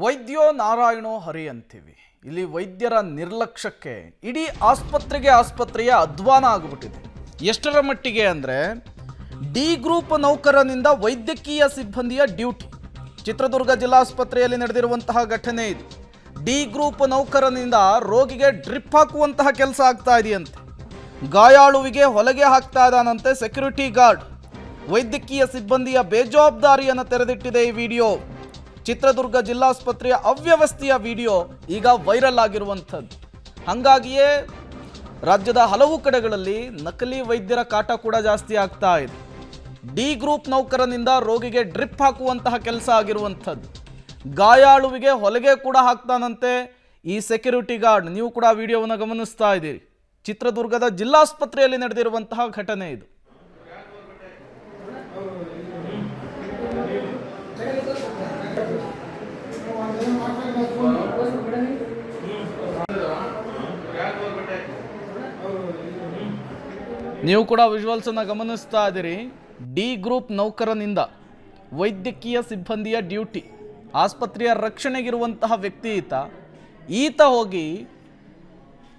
ವೈದ್ಯೋ ನಾರಾಯಣೋ ಹರಿ ಅಂತೀವಿ. ಇಲ್ಲಿ ವೈದ್ಯರ ನಿರ್ಲಕ್ಷ್ಯಕ್ಕೆ ಇಡೀ ಆಸ್ಪತ್ರೆಯ ಅಧ್ವಾನ ಆಗಿಬಿಟ್ಟಿದೆ. ಎಷ್ಟರ ಮಟ್ಟಿಗೆ ಅಂದರೆ ಡಿ ಗ್ರೂಪ್ ನೌಕರನಿಂದ ವೈದ್ಯಕೀಯ ಸಿಬ್ಬಂದಿಯ ಡ್ಯೂಟಿ. ಚಿತ್ರದುರ್ಗ ಜಿಲ್ಲಾಸ್ಪತ್ರೆಯಲ್ಲಿ ನಡೆದಿರುವಂತಹ ಘಟನೆ ಇದು. ಡಿ ಗ್ರೂಪ್ ನೌಕರನಿಂದ ರೋಗಿಗೆ ಡ್ರಿಪ್ ಹಾಕುವಂತಹ ಕೆಲಸ ಆಗ್ತಾ ಇದೆಯಂತೆ. ಗಾಯಾಳುವಿಗೆ ಹೊಲಗೆ ಹಾಕ್ತಾ ಇದ್ದಾನಂತೆ ಸೆಕ್ಯೂರಿಟಿ ಗಾರ್ಡ್. ವೈದ್ಯಕೀಯ ಸಿಬ್ಬಂದಿಯ ಬೇಜವಾಬ್ದಾರಿಯನ್ನು ತೆರೆದಿಟ್ಟಿದೆ ಈ ವಿಡಿಯೋ. ಚಿತ್ರದುರ್ಗ ಜಿಲ್ಲಾಸ್ಪತ್ರೆಯ ಅವ್ಯವಸ್ಥೆಯ ವಿಡಿಯೋ ಈಗ ವೈರಲ್ ಆಗಿರುವಂಥದ್ದು. ಹಾಗಾಗಿಯೇ ರಾಜ್ಯದ ಹಲವು ಕಡೆಗಳಲ್ಲಿ ನಕಲಿ ವೈದ್ಯರ ಕಾಟ ಕೂಡ ಜಾಸ್ತಿ ಆಗ್ತಾ ಇದೆ. ಡಿ ಗ್ರೂಪ್ ನೌಕರನಿಂದ ರೋಗಿಗೆ ಡ್ರಿಪ್ ಹಾಕುವಂತಹ ಕೆಲಸ ಆಗಿರುವಂಥದ್ದು. ಗಾಯಾಳುವಿಗೆ ಹೊಲಿಗೆ ಕೂಡ ಹಾಕ್ತಾನಂತೆ ಈ ಸೆಕ್ಯೂರಿಟಿ ಗಾರ್ಡ್. ನೀವು ಕೂಡ ವಿಡಿಯೋವನ್ನು ಗಮನಿಸ್ತಾ ಇದ್ದೀರಿ. ಚಿತ್ರದುರ್ಗದ ಜಿಲ್ಲಾಸ್ಪತ್ರೆಯಲ್ಲಿ ನಡೆದಿರುವಂತಹ ಘಟನೆ ಇದು. ನೀವು ಕೂಡ ವಿಜುವಲ್ಸ್ ಅನ್ನು ಗಮನಿಸ್ತಾ ಇದ್ದೀರಿ. ಡಿ ಗ್ರೂಪ್ ನೌಕರನಿಂದ ವೈದ್ಯಕೀಯ ಸಿಬ್ಬಂದಿಯ ಡ್ಯೂಟಿ. ಆಸ್ಪತ್ರೆಯ ರಕ್ಷಣೆಗಿರುವಂತಹ ವ್ಯಕ್ತಿ ಈತ ಹೋಗಿ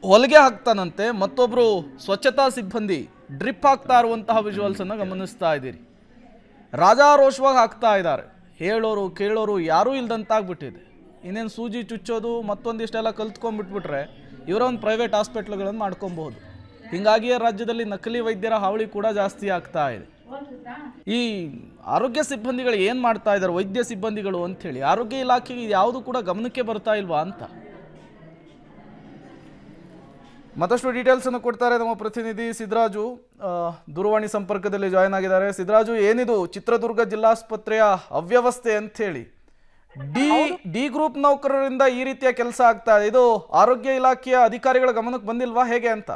ಹೊಲಿಗೆ ಹಾಕ್ತಾನಂತೆ. ಮತ್ತೊಬ್ಬರು ಸ್ವಚ್ಛತಾ ಸಿಬ್ಬಂದಿ ಡ್ರಿಪ್ ಹಾಕ್ತಾ ಇರುವಂತಹ ವಿಜುವಲ್ಸ್ ಅನ್ನು ಗಮನಿಸ್ತಾ ಇದ್ದೀರಿ. ರಾಜಾರೋಷವಾಗಿ ಹಾಕ್ತಾ ಇದ್ದಾರೆ. ಹೇಳೋರು ಕೇಳೋರು ಯಾರೂ ಇಲ್ದಂತಾಗ್ಬಿಟ್ಟಿದೆ. ಇನ್ನೇನು ಸೂಜಿ ಚುಚ್ಚೋದು ಮತ್ತೊಂದಿಷ್ಟೆಲ್ಲ ಕಲ್ತ್ಕೊಂಡ್ಬಿಟ್ಬಿಟ್ರೆ ಇವರ ಒಂದು ಪ್ರೈವೇಟ್ ಹಾಸ್ಪಿಟ್ಲ್ಗಳನ್ನು ಮಾಡ್ಕೊಬಹುದು. ಹೀಗಾಗಿಯೇ ರಾಜ್ಯದಲ್ಲಿ ನಕಲಿ ವೈದ್ಯರ ಹಾವಳಿ ಕೂಡ ಜಾಸ್ತಿ ಆಗ್ತಾ ಇದೆ. ಈ ಆರೋಗ್ಯ ಸಿಬ್ಬಂದಿಗಳು ಏನು ಮಾಡ್ತಾ ಇದ್ದಾರೆ, ವೈದ್ಯ ಸಿಬ್ಬಂದಿಗಳು ಅಂಥೇಳಿ ಆರೋಗ್ಯ ಇಲಾಖೆಗೆ ಯಾವುದು ಕೂಡ ಗಮನಕ್ಕೆ ಬರ್ತಾ ಇಲ್ವಾ ಅಂತ ಮತ್ತಷ್ಟು ಡೀಟೇಲ್ಸನ್ನು ಕೊಡ್ತಾರೆ ನಮ್ಮ ಪ್ರತಿನಿಧಿ ಸಿದ್ದರಾಜು. ದೂರವಾಣಿ ಸಂಪರ್ಕದಲ್ಲಿ ಜಾಯ್ನ್ ಆಗಿದ್ದಾರೆ. ಸಿದ್ದರಾಜು, ಏನಿದು ಚಿತ್ರದುರ್ಗ ಜಿಲ್ಲಾಸ್ಪತ್ರೆಯ ಅವ್ಯವಸ್ಥೆ ಅಂಥೇಳಿ ಡಿ ಗ್ರೂಪ್ ನೌಕರರಿಂದ ಈ ರೀತಿಯ ಕೆಲಸ ಆಗ್ತಾ ಇದೆ, ಇದು ಆರೋಗ್ಯ ಇಲಾಖೆಯ ಅಧಿಕಾರಿಗಳ ಗಮನಕ್ಕೆ ಬಂದಿಲ್ವಾ ಹೇಗೆ ಅಂತ?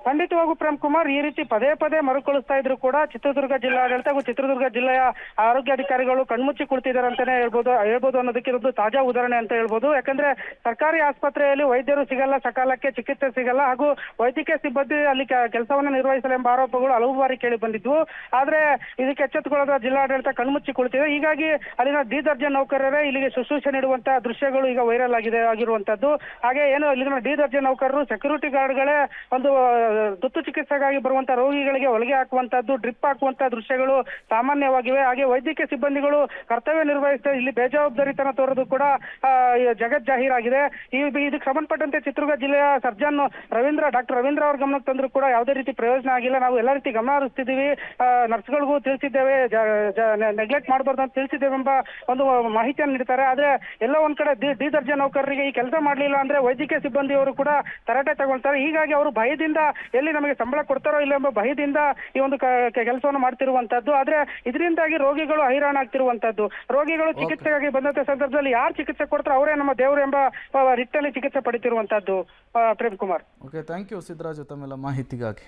ಖಂಡಿತವಾಗೂ ಪ್ರೇಮ್ ಕುಮಾರ್, ಈ ರೀತಿ ಪದೇ ಪದೇ ಮರುಕಳಿಸ್ತಾ ಇದ್ರು ಕೂಡ ಚಿತ್ರದುರ್ಗ ಜಿಲ್ಲಾಡಳಿತ ಹಾಗೂ ಚಿತ್ರದುರ್ಗ ಜಿಲ್ಲೆಯ ಆರೋಗ್ಯಾಧಿಕಾರಿಗಳು ಕಣ್ಮುಚ್ಚಿ ಕುಳಿತಿದ್ದಾರೆ ಅಂತಾನೆ ಹೇಳ್ಬೋದು ಅನ್ನೋದಕ್ಕೆ ಇದೊಂದು ತಾಜಾ ಉದಾಹರಣೆ ಅಂತ ಹೇಳ್ಬೋದು. ಯಾಕಂದ್ರೆ ಸರ್ಕಾರಿ ಆಸ್ಪತ್ರೆಯಲ್ಲಿ ವೈದ್ಯರು ಸಿಗಲ್ಲ, ಸಕಾಲಕ್ಕೆ ಚಿಕಿತ್ಸೆ ಸಿಗಲ್ಲ, ಹಾಗೂ ವೈದ್ಯಕೀಯ ಸಿಬ್ಬಂದಿ ಅಲ್ಲಿ ಕೆಲಸವನ್ನು ನಿರ್ವಹಿಸಲು ಎಂಬ ಆರೋಪಗಳು ಹಲವು ಬಾರಿ ಕೇಳಿ ಬಂದಿದ್ವು. ಆದ್ರೆ ಇದಕ್ಕೆ ಎಚ್ಚೆತ್ತುಕೊಳ್ಳದ ಜಿಲ್ಲಾಡಳಿತ ಕಣ್ಮುಚ್ಚಿ ಕುಳಿತಿದೆ. ಹೀಗಾಗಿ ಅಲ್ಲಿನ ಡಿ ದರ್ಜೆ ನೌಕರರೇ ಇಲ್ಲಿಗೆ ಶುಶ್ರೂಷೆ ನೀಡುವಂತಹ ದೃಶ್ಯಗಳು ಈಗ ವೈರಲ್ ಆಗಿರುವಂತದ್ದು. ಹಾಗೆ ಏನು ಇಲ್ಲಿನ ಡಿ ದರ್ಜೆ ನೌಕರರು ಸೆಕ್ಯೂರಿಟಿ ಗಾರ್ಡ್ಗಳೇ ಒಂದು ತುರ್ತು ಚಿಕಿತ್ಸೆಗಾಗಿ ಬರುವಂತಹ ರೋಗಿಗಳಿಗೆ ಹೊಲಿಗೆ ಹಾಕುವಂತದ್ದು, ಡ್ರಿಪ್ ಹಾಕುವಂತಹ ದೃಶ್ಯಗಳು ಸಾಮಾನ್ಯವಾಗಿವೆ. ಹಾಗೆ ವೈದ್ಯಕೀಯ ಸಿಬ್ಬಂದಿಗಳು ಕರ್ತವ್ಯ ನಿರ್ವಹಿಸ್ತಾ ಇಲ್ಲಿ ಬೇಜವಾಬ್ದಾರಿತನ ತೋರೋದು ಕೂಡ ಜಗತ್ ಜಾಹೀರಾಗಿದೆ. ಇದಕ್ಕೆ ಸಂಬಂಧಪಟ್ಟಂತೆ ಚಿತ್ರದುರ್ಗ ಜಿಲ್ಲೆಯ ಸರ್ಜನ್ ಡಾಕ್ಟರ್ ರವೀಂದ್ರ ಅವ್ರ ಗಮನಕ್ಕೆ ತಂದ್ರು ಕೂಡ ಯಾವುದೇ ರೀತಿ ಪ್ರಯೋಜನ ಆಗಿಲ್ಲ. ನಾವು ಎಲ್ಲ ರೀತಿ ಗಮನ ಹರಿಸ್ತಿದ್ದೀವಿ, ನರ್ಸ್ಗಳಿಗೂ ತಿಳಿಸಿದ್ದೇವೆ, ನೆಗ್ಲೆಕ್ಟ್ ಮಾಡಬಾರ್ದು ಅಂತ ತಿಳಿಸಿದ್ದೇವೆ ಎಂಬ ಒಂದು ಮಾಹಿತಿಯನ್ನು ನೀಡ್ತಾರೆ. ಆದ್ರೆ ಎಲ್ಲ ಒಂದ್ ಕಡೆ ಡಿ ದರ್ಜೆ ನೌಕರರಿಗೆ ಈ ಕೆಲಸ ಮಾಡಲಿಲ್ಲ ಅಂದ್ರೆ ವೈದ್ಯಕೀಯ ಸಿಬ್ಬಂದಿಯವರು ಕೂಡ ತರಾಟೆ ತಗೊಳ್ತಾರೆ. ಹೀಗಾಗಿ ಅವರು ಭಯದಿಂದ ಎಲ್ಲಿ ನಮಗೆ ಸಂಬಳ ಕೊಡ್ತಾರೋ ಇಲ್ಲ ಎಂಬ ಭಯದಿಂದ ಈ ಒಂದು ಕೆಲಸವನ್ನು ಮಾಡ್ತಿರುವಂತದ್ದು. ಆದ್ರೆ ಇದರಿಂದಾಗಿ ರೋಗಿಗಳು ಹೈರಾಣ ಆಗ್ತಿರುವಂತದ್ದು. ರೋಗಿಗಳು ಚಿಕಿತ್ಸೆಗಾಗಿ ಬಂದಂತ ಸಂದರ್ಭದಲ್ಲಿ ಯಾರು ಚಿಕಿತ್ಸೆ ಕೊಡ್ತಾರೋ ಅವರೇ ನಮ್ಮ ದೇವರು ಎಂಬ ನಿಟ್ಟಿನಲ್ಲಿ ಚಿಕಿತ್ಸೆ ಪಡಿತಿರುವಂತದ್ದು. Prem Kumar. Okay, thank you Siddaraju ತಮ್ಮೆಲ್ಲ ಮಾಹಿತಿಗಾಗಿ.